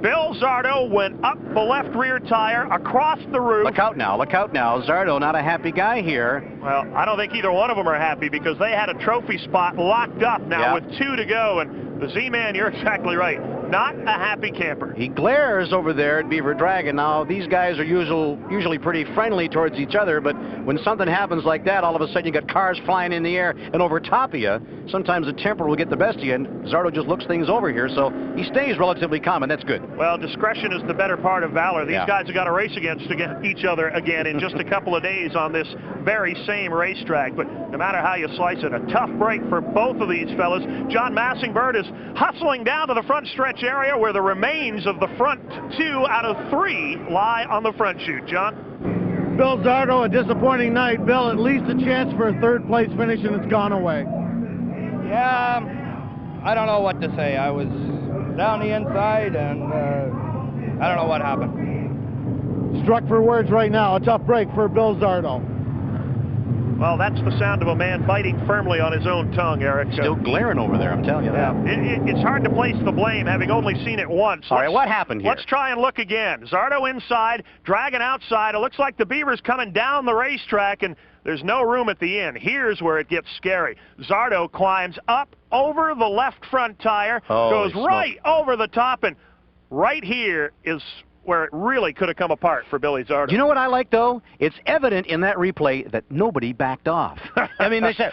Bill Zardo went up the left rear tire, across the roof. Look out now, look out now. Zardo, not a happy guy here. Well, I don't think either one of them are happy because they had a trophy spot locked up now with 2 to go. And the Z-Man, you're exactly right. not a happy camper. He glares over there at Beaver Dragon. Now, these guys are usually pretty friendly towards each other, but when something happens like that, all of a sudden you got cars flying in the air and over top of you. Sometimes the temper will get the best of you, and Zardo just looks things over here, so he stays relatively calm, and that's good. Well, discretion is the better part of valor. These guys have got to race against each other again in just a couple of days on this very same racetrack. But no matter how you slice it, a tough break for both of these fellas. John Massingbird is hustling down to the front stretch area where the remains of the front 2 out of 3 lie on the front chute. John? Bill Zardo, a disappointing night. Bill, at least a chance for a third-place finish, and it's gone away. Yeah, I don't know what to say. I was down the inside, and I don't know what happened. Struck for words right now. A tough break for Bill Zardo. Well, that's the sound of a man biting firmly on his own tongue, Eric. Still glaring over there, I'm telling you that. It's hard to place the blame, having only seen it once. All right, what happened here? Let's try and look again. Zardo inside, Dragon outside. It looks like the Beaver's coming down the racetrack, and there's no room at the end. Here's where it gets scary. Zardo climbs up over the left front tire, goes right over the top, and right here is where it really could have come apart for Billy Zardo. You know what I like, though? It's evident in that replay that nobody backed off. I mean, they said,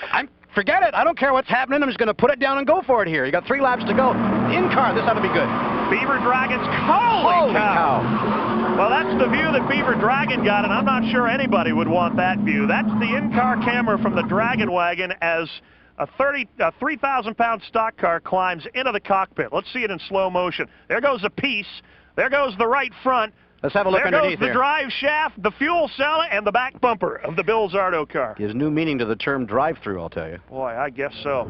forget it. I don't care what's happening. I'm just going to put it down and go for it here. You got 3 laps to go. In-car, this ought to be good. Beaver Dragon's holy cow. Well, that's the view that Beaver Dragon got, and I'm not sure anybody would want that view. That's the in-car camera from the Dragon wagon as a 3,000-pound stock car climbs into the cockpit. Let's see it in slow motion. There goes a piece. There goes the right front. Let's have a look underneath there. There goes the drive shaft, the fuel cell, and the back bumper of the Bill Zardo car. Gives new meaning to the term drive-through, I'll tell you. Boy, I guess so.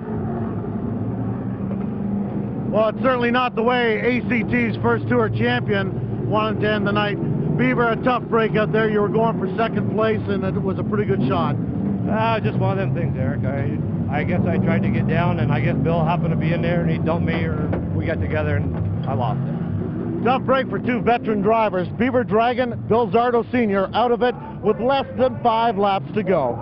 Well, it's certainly not the way ACT's first tour champion wanted to end the night. Beaver, a tough break out there. You were going for second place, and it was a pretty good shot. Just one of them things, Eric. I guess I tried to get down, and I guess Bill happened to be in there, and he dumped me, or we got together, and I lost it. Tough break for 2 veteran drivers. Beaver Dragon, Bill Zardo Sr. out of it with less than 5 laps to go.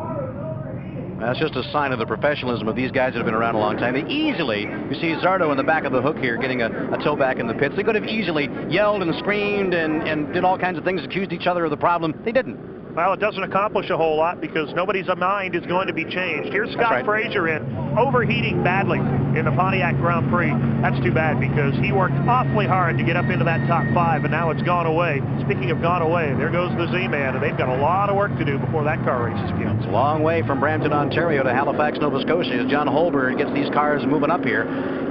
That's just a sign of the professionalism of these guys that have been around a long time. They easily, you see Zardo in the back of the hook here getting a tow back in the pits. They could have easily yelled and screamed and did all kinds of things, accused each other of the problem. They didn't. Well, it doesn't accomplish a whole lot because nobody's mind is going to be changed. Here's Scott Fraser overheating badly in the Pontiac Grand Prix. That's too bad because he worked awfully hard to get up into that top 5, and now it's gone away. Speaking of gone away, there goes the Z-Man, and they've got a lot of work to do before that car races again. It's a long way from Brampton, Ontario to Halifax, Nova Scotia as John Holberg gets these cars moving up here.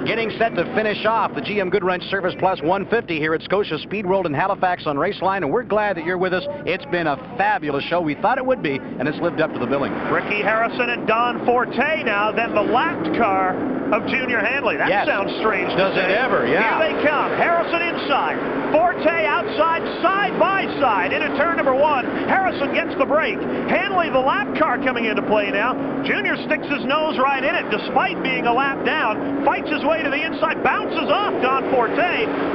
Getting set to finish off the GM Goodwrench Service Plus 150 here at Scotia Speedworld in Halifax on Raceline, and we're glad that you're with us. It's been a fabulous show. We thought it would be, and it's lived up to the billing. Ricky Harrison and Don Forte now, then the lapped car of Junior Hanley. That sounds strange to Does say. it ever, yeah. Here they come. Harrison inside. Forte outside, side by side into turn number 1. Harrison gets the break. Hanley, the lap car, coming into play now. Junior sticks his nose right in it despite being a lap down. Fights his way to the inside, bounces off Don Forte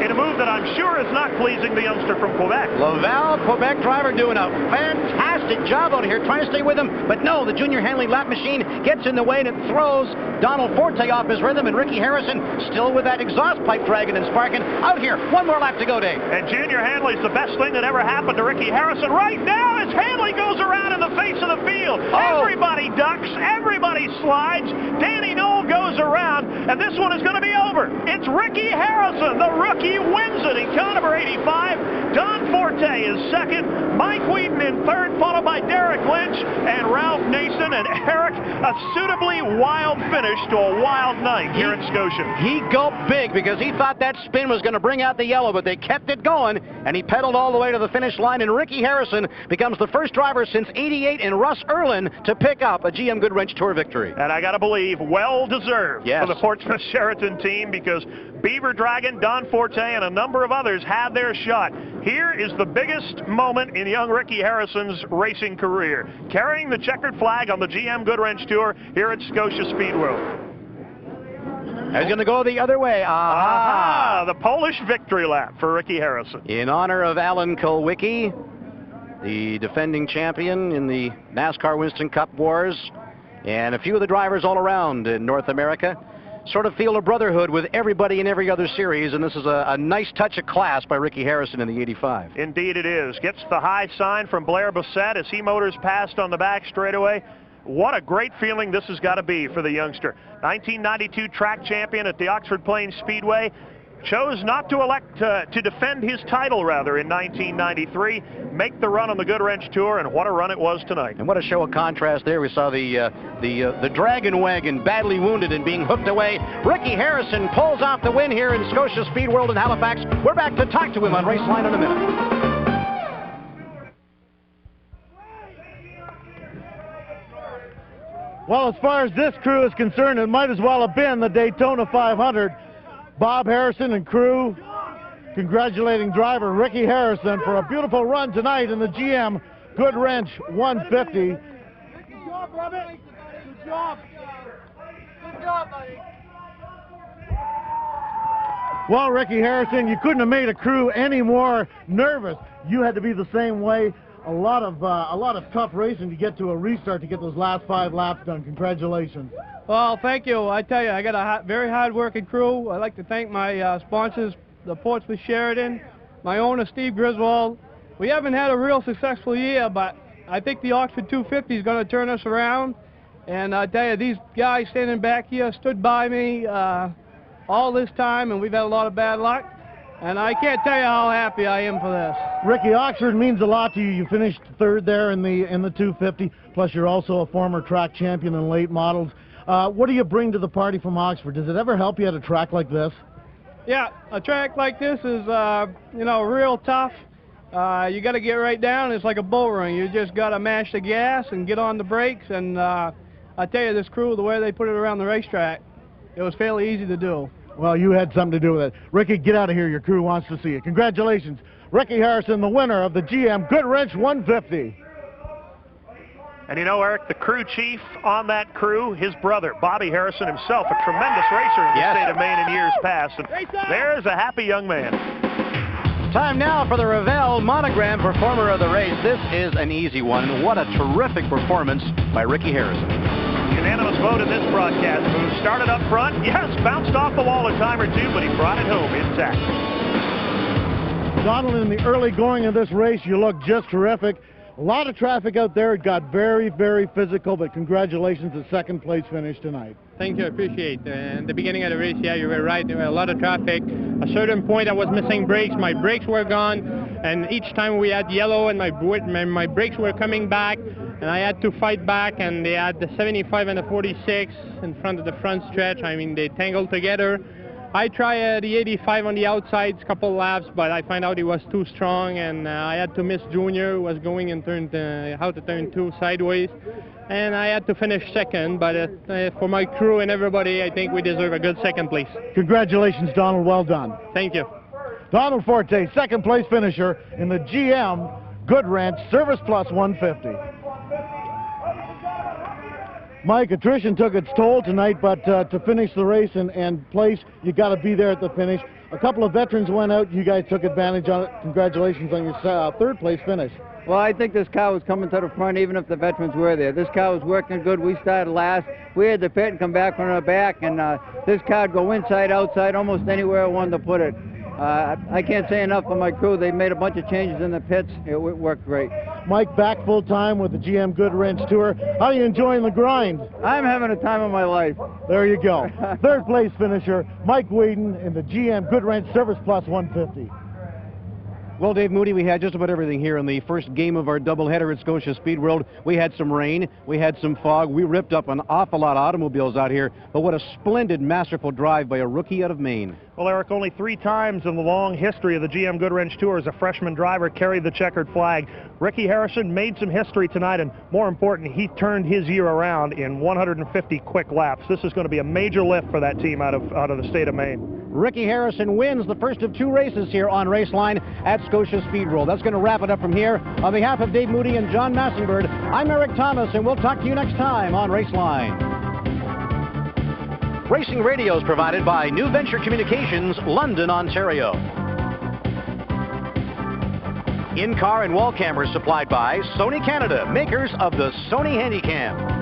in a move that I'm sure is not pleasing the youngster from Quebec. Laval, Quebec driver doing a fantastic job out here trying to stay with him, but no, the Junior Hanley lap machine gets in the way and it throws Donald Forte off his rhythm, and Ricky Harrison still with that exhaust pipe dragging and sparking out here. 1 more lap to go, Dave. And Junior Hanley's the best thing that ever happened to Ricky Harrison right now as Hanley goes around in the face of the field. Everybody ducks, everybody slides. Danny Knoll goes around, and this one is going to be over. It's Ricky Harrison, the rookie, wins it in car number 85. Don Forte is second, Mike Wheaton in third, followed by Derek Lynch and Ralph Nason. And Eric, a suitably wild finish to a wild night here in Scotia. He gulped big because he thought that spin was going to bring out the yellow, but they kept it going, and he pedaled all the way to the finish line, and Ricky Harrison becomes the first driver since '88 and Russ Erlin to pick up a GM Goodwrench Tour victory. And I got to believe, well-deserved for the Portsmouth Sheraton team, because Beaver Dragon, Don Forte, and a number of others had their shot. Here is the biggest moment in young Ricky Harrison's racing career, carrying the checkered flag on the GM Goodwrench Tour here at Scotia Speedworld. He's going to go the other way. The Polish victory lap for Ricky Harrison. In honor of Alan Kulwicki, the defending champion in the NASCAR Winston Cup Wars, and a few of the drivers all around in North America. sort of feel a brotherhood with everybody in every other series, and this is a nice touch of class by Ricky Harrison in the 85. Indeed it is. Gets the high sign from Blair Bassett as he motors past on the back straightaway. What a great feeling this has got to be for the youngster. 1992 track champion at the Oxford Plains Speedway. Chose not to elect to defend his title, rather, in 1993, make the run on the Goodwrench Tour, and what a run it was tonight. And what a show of contrast there. We saw the Dragon Wagon badly wounded and being hooked away. Ricky Harrison pulls off the win here in Scotia Speedworld in Halifax. We're back to talk to him on Raceline in a minute. Well, as far as this crew is concerned, it might as well have been the Daytona 500. Bob Harrison and crew congratulating driver Ricky Harrison for a beautiful run tonight in the GM Goodwrench 150. Good job, Robert. Good job. Good job, buddy. Well, Ricky Harrison, you couldn't have made a crew any more nervous. You had to be the same way. A lot of tough racing to get to a restart to get those last 5 laps done. Congratulations. Well, thank you. I tell you, I got a very hard-working crew. I'd like to thank my sponsors, the Portsmouth Sheridan, my owner, Steve Griswold. We haven't had a real successful year, but I think the Oxford 250 is going to turn us around. And I tell you, these guys standing back here stood by me all this time, and we've had a lot of bad luck. And I can't tell you how happy I am for this. Ricky, Oxford means a lot to you. You finished 3rd there in the 250, plus you're also a former track champion in late models. What do you bring to the party from Oxford? Does it ever help you at a track like this? Yeah, a track like this is, you know, real tough. You got to get right down. It's like a bull ring. You just got to mash the gas and get on the brakes. And I tell you, this crew, the way they put it around the racetrack, it was fairly easy to do. Well, you had something to do with it. Ricky, get out of here. Your crew wants to see you. Congratulations. Ricky Harrison, the winner of the GM Goodwrench 150. And you know, Eric, the crew chief on that crew, his brother, Bobby Harrison himself, a tremendous racer in the state of Maine in years past. And there's a happy young man. Time now for the Revell Monogram Performer of the Race. This is an easy one. What a terrific performance by Ricky Harrison. Unanimous vote in this broadcast booth. Started up front, yes, bounced off the wall a time or two, but he brought it home intact. Donald, in the early going of this race, you look just terrific. A lot of traffic out there. It got very, very physical, but congratulations, a 2nd place finish tonight. Thank you, I appreciate it. In the beginning of the race, yeah, you were right. There were a lot of traffic. At a certain point, I was missing brakes. My brakes were gone, and each time we had yellow, and my brakes were coming back, and I had to fight back, and they had the 75 and the 46 in front of the front stretch. I mean, they tangled together. I tried the 85 on the outsides, couple laps, but I found out he was too strong, and I had to miss Junior, who was going in out of turn 2 sideways, and I had to finish 2nd. But for my crew and everybody, I think we deserve a good 2nd place. Congratulations, Donald. Well done. Thank you. Donald Forte, 2nd place finisher in the GM Goodwrench Service Plus 150. Mike, attrition took its toll tonight, but to finish the race and place, you got to be there at the finish. A couple of veterans went out. You guys took advantage on it. Congratulations on your 3rd place finish. Well, I think this car was coming to the front even if the veterans were there. This car was working good. We started last. We had to pit and come back from the back, and this car would go inside, outside, almost anywhere I wanted to put it. I can't say enough for my crew. They made a bunch of changes in the pits. It worked great. Mike, back full-time with the GM Goodwrench Tour. How are you enjoying the grind? I'm having a time of my life. There you go. 3rd place finisher, Mike Whedon in the GM Goodwrench Service Plus 150. Well, Dave Moody, we had just about everything here in the first game of our doubleheader at Scotia Speedworld. We had some rain, we had some fog, we ripped up an awful lot of automobiles out here, but what a splendid, masterful drive by a rookie out of Maine. Well, Eric, only 3 times in the long history of the GM Goodwrench Tour as a freshman driver carried the checkered flag. Ricky Harrison made some history tonight, and more important, he turned his year around in 150 quick laps. This is going to be a major lift for that team out of the state of Maine. Ricky Harrison wins the first of 2 races here on Raceline at Scotia Speedworld. That's going to wrap it up from here. On behalf of Dave Moody and John Massingbird, I'm Eric Thomas, and we'll talk to you next time on Raceline. Racing radio is provided by New Venture Communications, London, Ontario. In-car and wall cameras supplied by Sony Canada, makers of the Sony Handycam.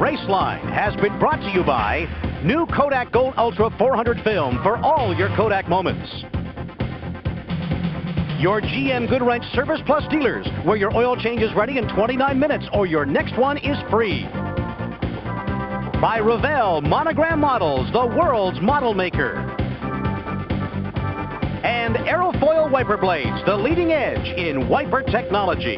Raceline has been brought to you by new Kodak Gold Ultra 400 film for all your Kodak moments. Your GM Goodwrench Service Plus dealers, where your oil change is ready in 29 minutes or your next one is free. By Revell Monogram Models, the world's model maker. And Aerofoil Wiper Blades, the leading edge in wiper technology.